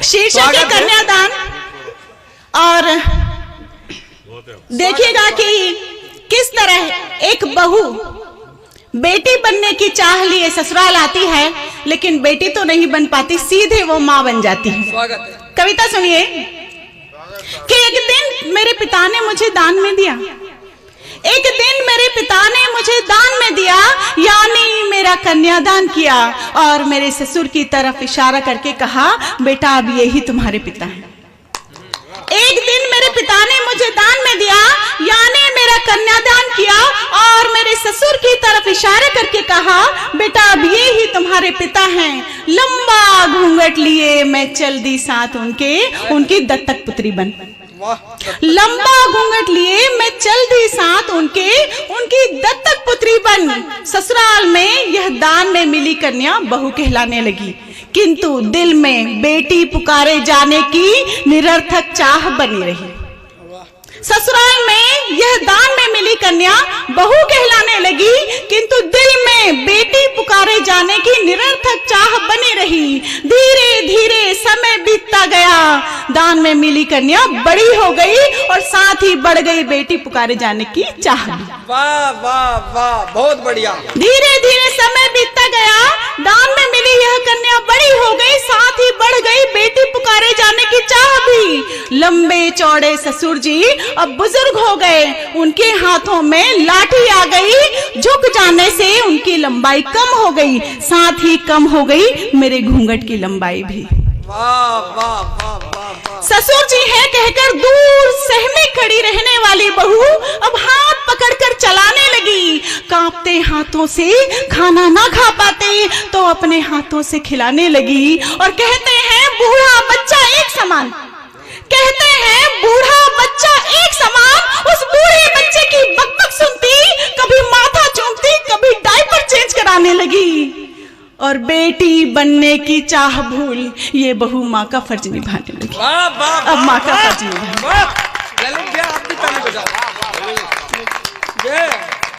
शीर्षक है कन्यादान। और देखिएगा कि किस तरह एक बहू बेटी बनने की चाह लिए ससुराल आती है, लेकिन बेटी तो नहीं बन पाती, सीधे वो मां बन जाती है। कविता सुनिए कि एक दिन मेरे पिता ने मुझे दान में दिया, एक दिन मेरे पिता ने मुझे दान में दिया, यानी मेरा कन्यादान किया और मेरे ससुर की तरफ इशारा करके कहा, बेटा अब यही तुम्हारे पिता हैं। एक दिन मेरे पिता ने मुझे दान में दिया, यानी मेरा कन्यादान किया और मेरे ससुर की तरफ इशारा करके कहा, बेटा अब ये ही तुम्हारे पिता हैं। लंबा घूंघट लिए मैं चल दी साथ उनकी दत्तक पुत्री बन। लंबा घूंघट लिए मैं चल दी साथ उनकी दत्तक पुत्री बन। ससुराल में यह दान में मिली कन्या बहू कहलाने लगी, किंतु दिल में बेटी पुकारे जाने की निरर्थक चाह बनी रही। ससुराल में यह दान में मिली कन्या बहू कहलाने लगी, किंतु दिल में बेटी पुकारे जाने की निरर्थक चाह बनी रही। धीरे धीरे समय बीतता गया, दान में मिली कन्या बड़ी हो गई और साथ ही बढ़ गई बेटी पुकारे जाने की चाह। वाह वाह वाह, बहुत बढ़िया। धीरे धीरे समय बीतता गया, दान में मिली यह कन्या बड़ी हो गई, साथ ही बढ़ गई बेटी पुकारे जाने की चाह भी। लंबे चौड़े ससुर जी अब बुजुर्ग हो गए, उनके हाथों में लाठी आ गई, झुक जाने से उनकी लंबाई कम हो गई, साथ ही कम हो गई मेरे घूंघट की लंबाई भी। वाह वाह वाह वाह। ससुर जी है कहकर दूर सहमे खड़ी रहने वाली बहू अब हाथ पकड़कर चलाने लगी। कांपते हाथों से खाना ना खा पाते तो अपने हाथों से खिलाने लगी और कहते हैं बूढ़ा बच्चा एक समान, कहते हैं बूढ़ा बच्चा एक समान। उस बूढ़े बच्चे की बकबक सुनती, कभी माथा चूमती, कभी डायपर चेंज कराने लगी और बेटी बनने की चाह भूल ये बहू माँ का फर्ज निभाने लगी। अब माँ का फर्ज निभाने।